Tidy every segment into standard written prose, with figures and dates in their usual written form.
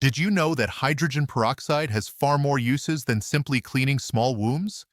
Did you know that hydrogen peroxide has far more uses than simply cleaning small wounds?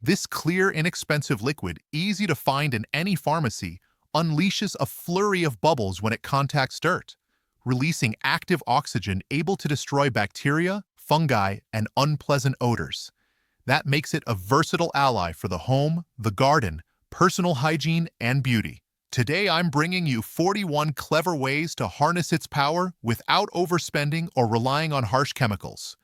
This clear, inexpensive liquid, easy to find in any pharmacy, unleashes a flurry of bubbles when it contacts dirt, releasing active oxygen able to destroy bacteria, fungi, and unpleasant odors. That makes it a versatile ally for the home, the garden, personal hygiene, and beauty. Today I'm bringing you 41 clever ways to harness its power without overspending or relying on harsh chemicals.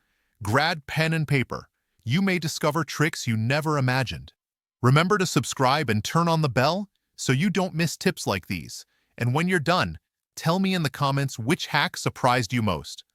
Grab pen and paper. You may discover tricks you never imagined. Remember to subscribe and turn on the bell so you don't miss tips like these. And when you're done, tell me in the comments which hack surprised you most.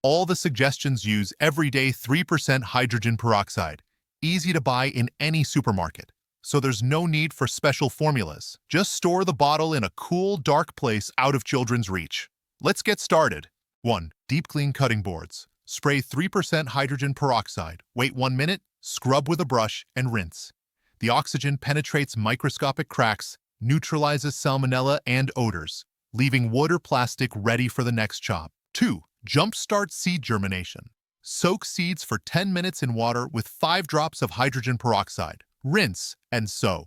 All the suggestions use everyday 3% hydrogen peroxide, easy to buy in any supermarket. So there's no need for special formulas. Just store the bottle in a cool, dark place out of children's reach. Let's get started. 1. Deep clean cutting boards. Spray 3% hydrogen peroxide. Wait 1 minute, scrub with a brush, and rinse. The oxygen penetrates microscopic cracks, neutralizes salmonella and odors, leaving wood or plastic ready for the next chop. 2. Jumpstart seed germination. Soak seeds for 10 minutes in water with 5 drops of hydrogen peroxide. Rinse and sow.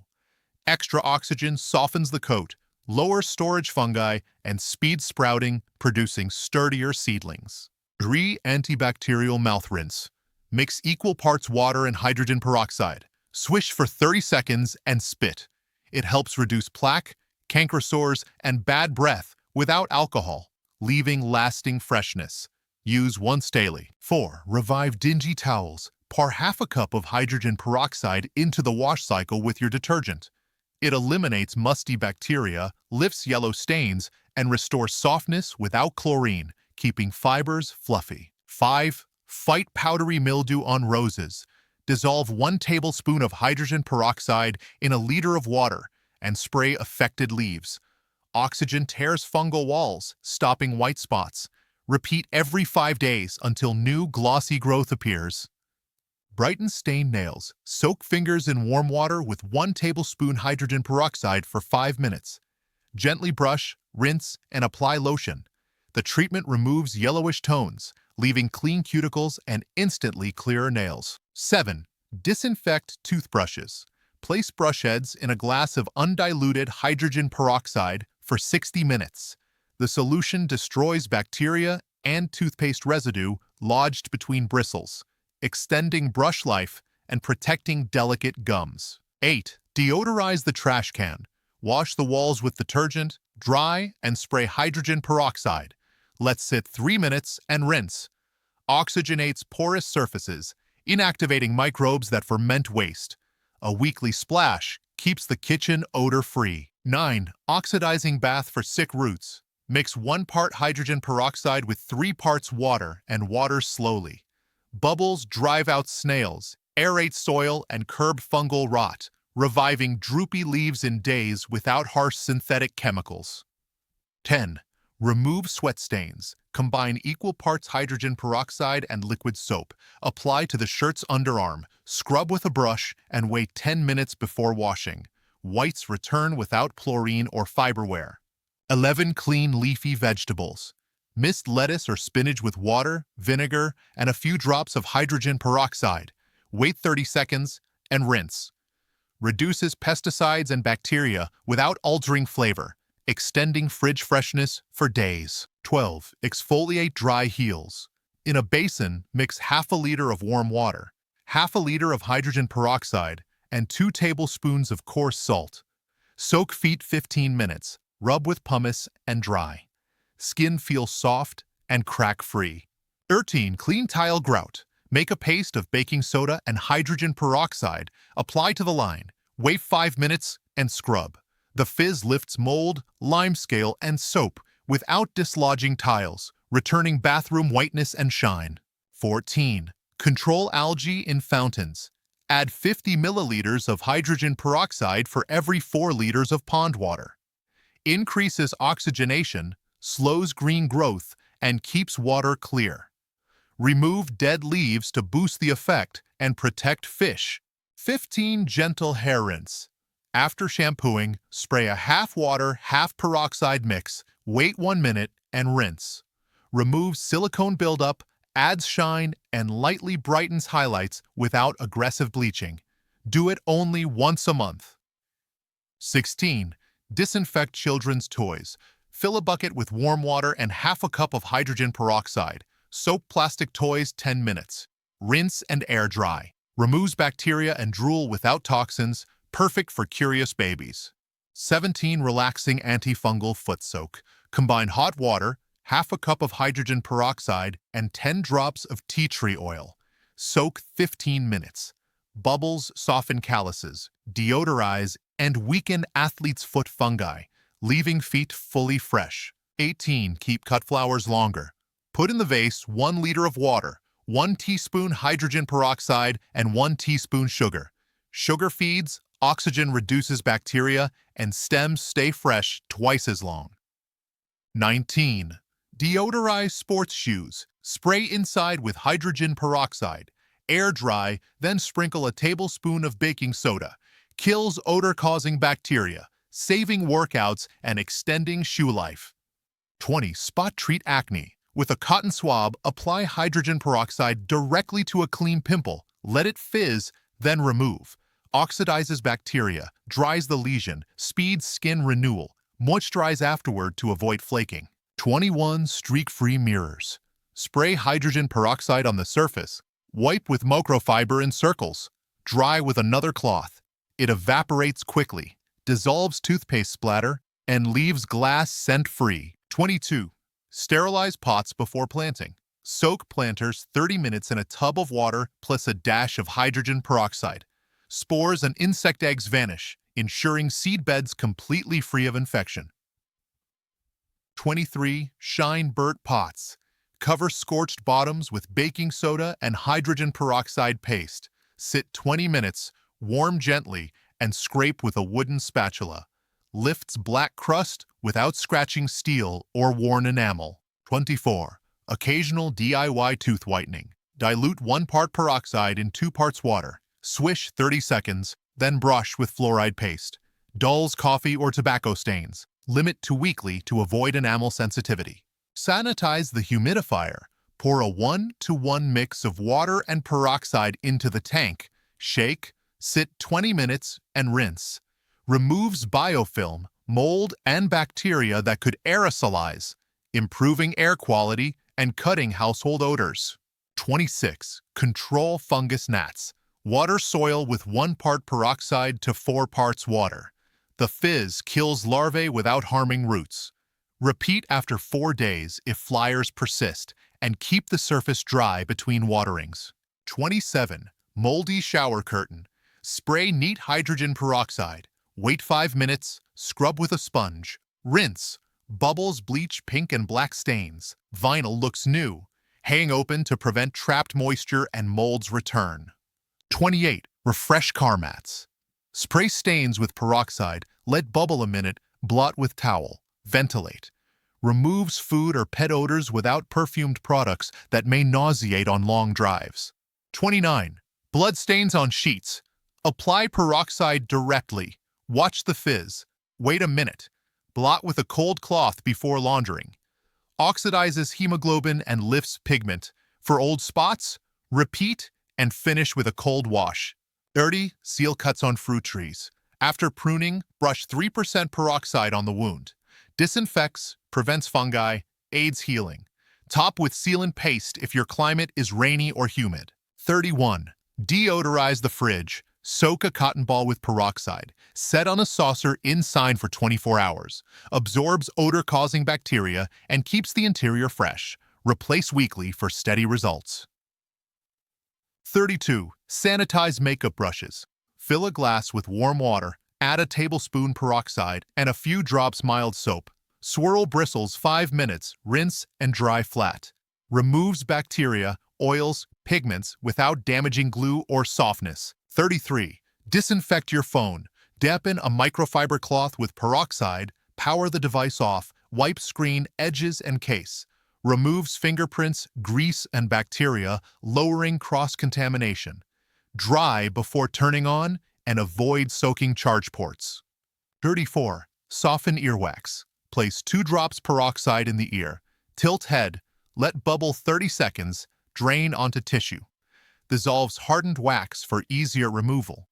Extra oxygen softens the coat, lowers storage fungi, and speeds sprouting, producing sturdier seedlings. 3. Antibacterial mouth rinse. Mix equal parts water and hydrogen peroxide. Swish for 30 seconds and spit. It helps reduce plaque, canker sores, and bad breath without alcohol, leaving lasting freshness. Use once daily. 4. Revive dingy towels. Pour half a cup of hydrogen peroxide into the wash cycle with your detergent. It eliminates musty bacteria, lifts yellow stains, and restores softness without chlorine, keeping fibers fluffy. 5. Fight powdery mildew on roses. Dissolve 1 tablespoon of hydrogen peroxide in a liter of water and spray affected leaves. Oxygen tears fungal walls, stopping white spots. Repeat every 5 days until new glossy growth appears. Brighten stained nails. Soak fingers in warm water with 1 tablespoon hydrogen peroxide for 5 minutes. Gently brush, rinse, and apply lotion. The treatment removes yellowish tones, leaving clean cuticles and instantly clearer nails. 7. Disinfect toothbrushes. Place brush heads in a glass of undiluted hydrogen peroxide for 60 minutes. The solution destroys bacteria and toothpaste residue lodged between bristles, extending brush life and protecting delicate gums. 8. Deodorize the trash can. Wash the walls with detergent, dry, and spray hydrogen peroxide. Let sit 3 minutes and rinse. Oxygenates porous surfaces, inactivating microbes that ferment waste. A weekly splash keeps the kitchen odor-free. 9. Oxidizing bath for sick roots. Mix 1 part hydrogen peroxide with 3 parts water and water slowly. Bubbles drive out snails, aerate soil, and curb fungal rot, reviving droopy leaves in days without harsh synthetic chemicals. 10. Remove sweat stains. Combine equal parts hydrogen peroxide and liquid soap. Apply to the shirt's underarm, scrub with a brush, and wait 10 minutes before washing. Whites return without chlorine or fiber wear. 11. Clean leafy vegetables. Mist lettuce or spinach with water, vinegar, and a few drops of hydrogen peroxide. Wait 30 seconds and rinse. Reduces pesticides and bacteria without altering flavor, extending fridge freshness for days. 12. Exfoliate dry heels. In a basin, mix half a liter of warm water, half a liter of hydrogen peroxide, and 2 tablespoons of coarse salt. Soak feet 15 minutes, rub with pumice, and dry. Skin feels soft and crack-free. 13. Clean tile grout. Make a paste of baking soda and hydrogen peroxide. Apply to the line. Wait 5 minutes and scrub. The fizz lifts mold, limescale, and soap without dislodging tiles, returning bathroom whiteness and shine. 14. Control algae in fountains. Add 50 milliliters of hydrogen peroxide for every 4 liters of pond water. Increases oxygenation, slows green growth, and keeps water clear. Remove dead leaves to boost the effect and protect fish. 15. Gentle hair rinse. After shampooing, spray a half water, half peroxide mix, wait 1 minute, and rinse. removes silicone buildup, adds shine, and lightly brightens highlights without aggressive bleaching. Do it only once a month. 16. Disinfect children's toys. Fill a bucket with warm water and half a cup of hydrogen peroxide. Soak plastic toys 10 minutes. Rinse and air dry. Removes bacteria and drool without toxins, perfect for curious babies. 17. Relaxing antifungal foot soak. Combine hot water, half a cup of hydrogen peroxide, and 10 drops of tea tree oil. Soak 15 minutes. Bubbles soften calluses, deodorize, and weaken athlete's foot fungi, leaving feet fully fresh. 18. Keep cut flowers longer. Put in the vase 1 liter of water, 1 teaspoon hydrogen peroxide, and 1 teaspoon sugar. Sugar feeds, oxygen reduces bacteria, and stems stay fresh twice as long. 19. Deodorize sports shoes. Spray inside with hydrogen peroxide. Air dry, then sprinkle a tablespoon of baking soda. Kills odor-causing bacteria, saving workouts and extending shoe life. 20. Spot treat acne. With a cotton swab, apply hydrogen peroxide directly to a clean pimple. Let it fizz, then remove. Oxidizes bacteria, dries the lesion, speeds skin renewal. Moisturize afterward to avoid flaking. 21. Streak-free mirrors. Spray hydrogen peroxide on the surface. Wipe with microfiber in circles. Dry with another cloth. It evaporates quickly, dissolves toothpaste splatter, and leaves glass scent-free. 22. Sterilize pots before planting. Soak planters 30 minutes in a tub of water plus a dash of hydrogen peroxide. Spores and insect eggs vanish, ensuring seed beds completely free of infection. 23. Shine burnt pots. Cover scorched bottoms with baking soda and hydrogen peroxide paste. Sit 20 minutes, warm gently, and scrape with a wooden spatula. Lifts black crust without scratching steel or worn enamel. 24. Occasional DIY tooth whitening. Dilute 1 part peroxide in 2 parts water. Swish 30 seconds, then brush with fluoride paste. Dulls coffee or tobacco stains. Limit to weekly to avoid enamel sensitivity. Sanitize the humidifier. Pour a 1-to-1 mix of water and peroxide into the tank. Shake, sit 20 minutes, and rinse. Removes biofilm, mold, and bacteria that could aerosolize, improving air quality and cutting household odors. 26. Control fungus gnats. Water soil with 1 part peroxide to 4 parts water. The fizz kills larvae without harming roots. Repeat after 4 days if flyers persist, and keep the surface dry between waterings. 27. Moldy shower curtain. Spray neat hydrogen peroxide. Wait 5 minutes, scrub with a sponge. Rinse. Bubbles bleach pink and black stains. Vinyl looks new. Hang open to prevent trapped moisture and mold's return. 28. Refresh car mats. Spray stains with peroxide, let bubble a minute, blot with towel. Ventilate. Removes food or pet odors without perfumed products that may nauseate on long drives. 29. Blood stains on sheets. Apply peroxide directly. Watch the fizz. Wait a minute. Blot with a cold cloth before laundering. Oxidizes hemoglobin and lifts pigment. For old spots, repeat and finish with a cold wash. 30. Seal cuts on fruit trees. After pruning, brush 3% peroxide on the wound. Disinfects, prevents fungi, aids healing. Top with sealant paste if your climate is rainy or humid. 31. Deodorize the fridge. Soak a cotton ball with peroxide. Set on a saucer inside for 24 hours. Absorbs odor-causing bacteria and keeps the interior fresh. Replace weekly for steady results. 32. Sanitize makeup brushes. Fill a glass with warm water, add a tablespoon peroxide, and a few drops mild soap. Swirl bristles 5 minutes, rinse and dry flat. Removes bacteria, oils, pigments without damaging glue or softness. 33. Disinfect your phone. Dampen a microfiber cloth with peroxide, power the device off, wipe screen, edges, and case. Removes fingerprints, grease, and bacteria, lowering cross-contamination. Dry before turning on and avoid soaking charge ports. 34. Soften earwax. Place 2 drops peroxide in the ear. Tilt head. Let bubble 30 seconds, drain onto tissue. Dissolves hardened wax for easier removal.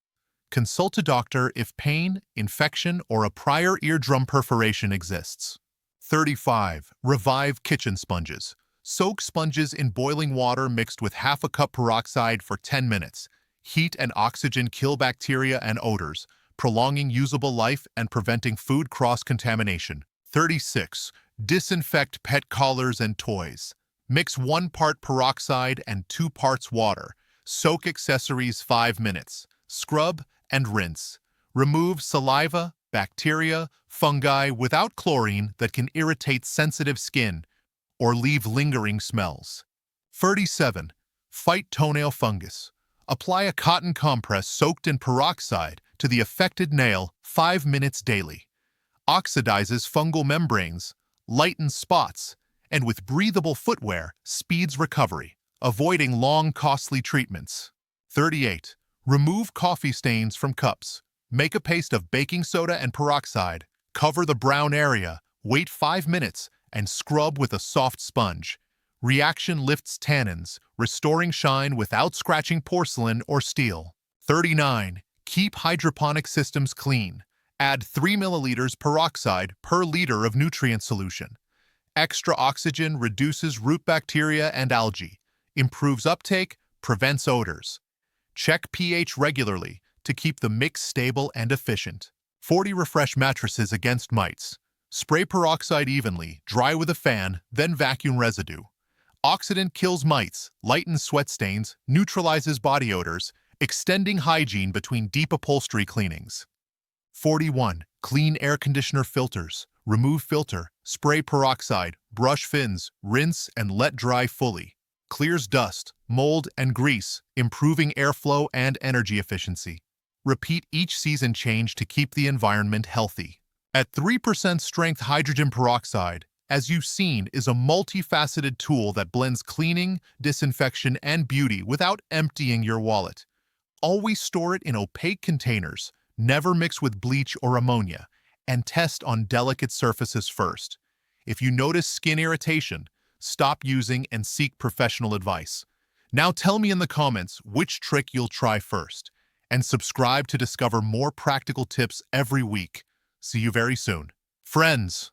Consult a doctor if pain, infection, or a prior eardrum perforation exists. 35. Revive kitchen sponges. Soak sponges in boiling water mixed with half a cup peroxide for 10 minutes. Heat and oxygen kill bacteria and odors, prolonging usable life and preventing food cross-contamination. 36. Disinfect pet collars and toys. Mix 1 part peroxide and 2 parts water. Soak accessories 5 minutes. Scrub and rinse. Remove saliva, bacteria, fungi without chlorine that can irritate sensitive skin or leave lingering smells. 37. Fight toenail fungus. Apply a cotton compress soaked in peroxide to the affected nail 5 minutes daily. Oxidizes fungal membranes, lightens spots, and with breathable footwear, speeds recovery, avoiding long, costly treatments. 38. Remove coffee stains from cups. Make a paste of baking soda and peroxide. Cover the brown area, wait 5 minutes, and scrub with a soft sponge. Reaction lifts tannins, restoring shine without scratching porcelain or steel. 39. Keep hydroponic systems clean. Add 3 milliliters peroxide per liter of nutrient solution. Extra oxygen reduces root bacteria and algae, improves uptake, prevents odors. Check pH regularly to keep the mix stable and efficient. 40. Refresh mattresses against mites. Spray peroxide evenly, dry with a fan, then vacuum residue. Oxidant kills mites, lightens sweat stains, neutralizes body odors, extending hygiene between deep upholstery cleanings. 41. Clean air conditioner filters. Remove filter, spray peroxide, brush fins, rinse, and let dry fully. Clears dust, mold, and grease, improving airflow and energy efficiency. Repeat each season change to keep the environment healthy. At 3% strength, hydrogen peroxide, as you've seen, is a multifaceted tool that blends cleaning, disinfection, and beauty without emptying your wallet. Always store it in opaque containers, never mix with bleach or ammonia, and test on delicate surfaces first. If you notice skin irritation, stop using and seek professional advice. Now tell me in the comments which trick you'll try first, and subscribe to discover more practical tips every week. See you very soon. Friends,